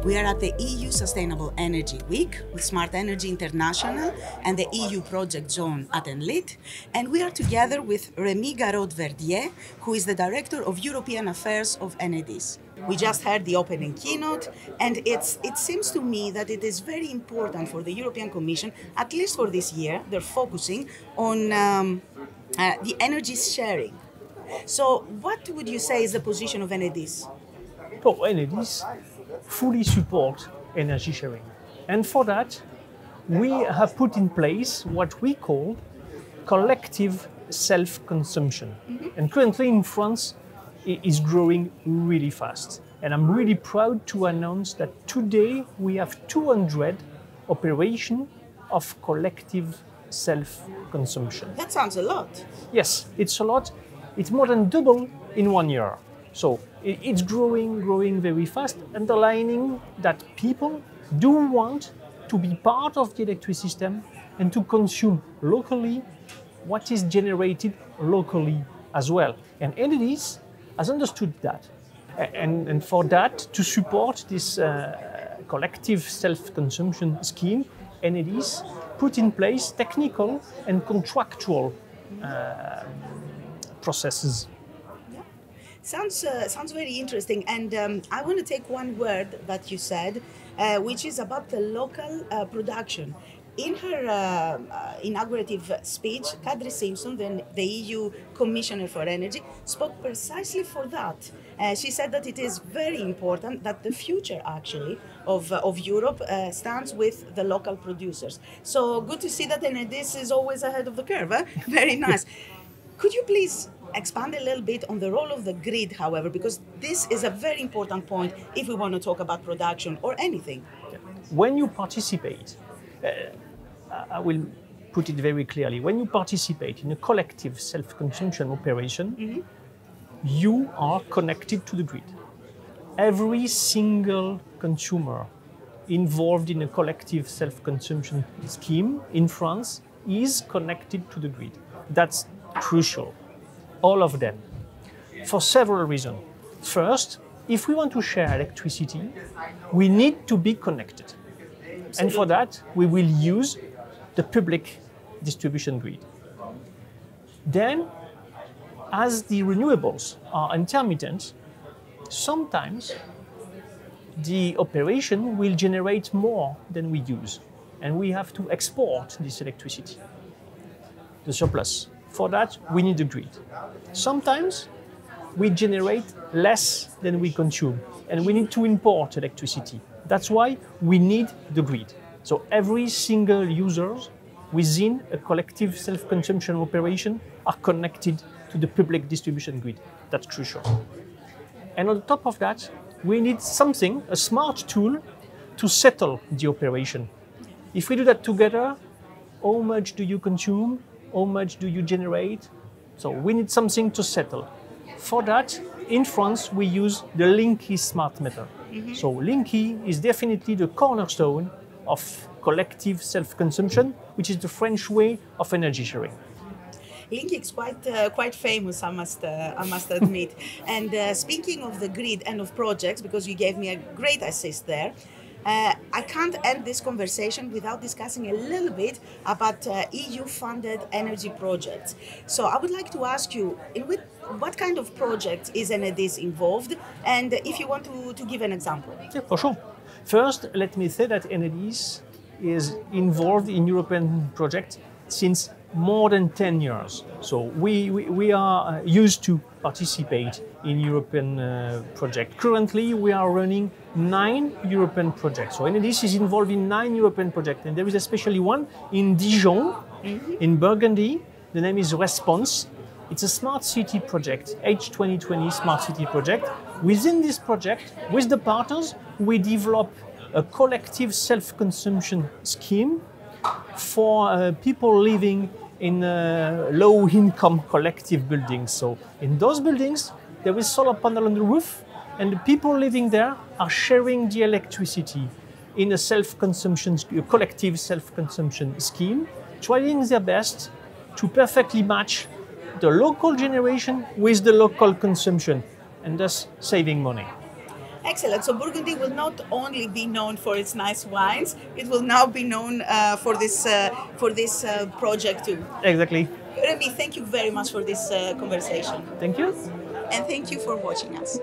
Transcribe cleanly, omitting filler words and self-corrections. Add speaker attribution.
Speaker 1: We are at the EU Sustainable Energy Week with Smart Energy International and the EU Project Zone at Enedis, and we are together with Remy Garaude Verdier, who is the Director of European Affairs of Enedis. We just heard the opening keynote, and it seems to me that it is very important for the European Commission, at least for this year, they're focusing on the energy sharing. So what would you say is the position of Enedis?
Speaker 2: So Enedis fully support energy sharing. And for that, we have put in place what we call collective self-consumption. And currently in France, it is growing really fast. And I'm really proud to announce that today we have 200 operations of collective self-consumption.
Speaker 1: That sounds a lot.
Speaker 2: Yes, it's a lot. It's more than double in 1 year. So it's growing very fast, underlining that people do want to be part of the electricity system and to consume locally what is generated locally as well. And Enedis has understood that. And for that, to support this collective self-consumption scheme, Enedis put in place technical and contractual processes.
Speaker 1: Sounds very interesting, and I want to take one word that you said, which is about the local production. In her inaugurative speech, Kadri Simpson, the EU Commissioner for Energy, spoke precisely for that. She said that it is very important that the future, actually, of Europe stands with the local producers. So good to see that Enedis is always ahead of the curve. Huh? Very nice. Could you please expand a little bit on the role of the grid, however, because this is a very important point if we want to talk about production or anything.
Speaker 2: When you participate, I will put it very clearly, when you participate in a collective self-consumption operation, you are connected to the grid. Every single consumer involved in a collective self-consumption scheme in France is connected to the grid. That's crucial. All of them, for several reasons. First, if we want to share electricity, we need to be connected. Absolutely. And for that, we will use the public distribution grid. Then, as the renewables are intermittent, sometimes the operation will generate more than we use, and we have to export this electricity, the surplus. For that, we need the grid. Sometimes we generate less than we consume, and we need to import electricity. That's why we need the grid. So every single user within a collective self-consumption operation are connected to the public distribution grid. That's crucial. And on top of that, we need something, a smart tool, to settle the operation. If we do that together, how much do you consume? How much do you generate? So we need something to settle. For that, in France, we use the Linky smart meter. So Linky is definitely the cornerstone of collective self-consumption, which is the French way of energy sharing.
Speaker 1: Linky is quite famous, I must admit. And speaking of the grid and of projects, because you gave me a great assist there, I can't end this conversation without discussing a little bit about EU-funded energy projects. So I would like to ask you, what kind of projects is Enedis involved, and if you want to give an example?
Speaker 2: Yeah, for sure. First, let me say that Enedis is involved in European projects since more than 10 years. So we are used to participate in European projects. Currently, we are running 9 European projects. So Enedis is involved in 9 European projects, and there is especially one in Dijon, in Burgundy. The name is Response. It's a smart city project, H2020 smart city project. Within this project, with the partners, we develop a collective self-consumption scheme for people living in low-income collective buildings. So in those buildings, there is solar panel on the roof, and the people living there are sharing the electricity in a collective self-consumption scheme, trying their best to perfectly match the local generation with the local consumption, and thus saving money.
Speaker 1: Excellent. So Burgundy will not only be known for its nice wines; it will now be known for this project too.
Speaker 2: Exactly.
Speaker 1: Remy, thank you very much for this conversation.
Speaker 2: Thank you.
Speaker 1: And thank you for watching us.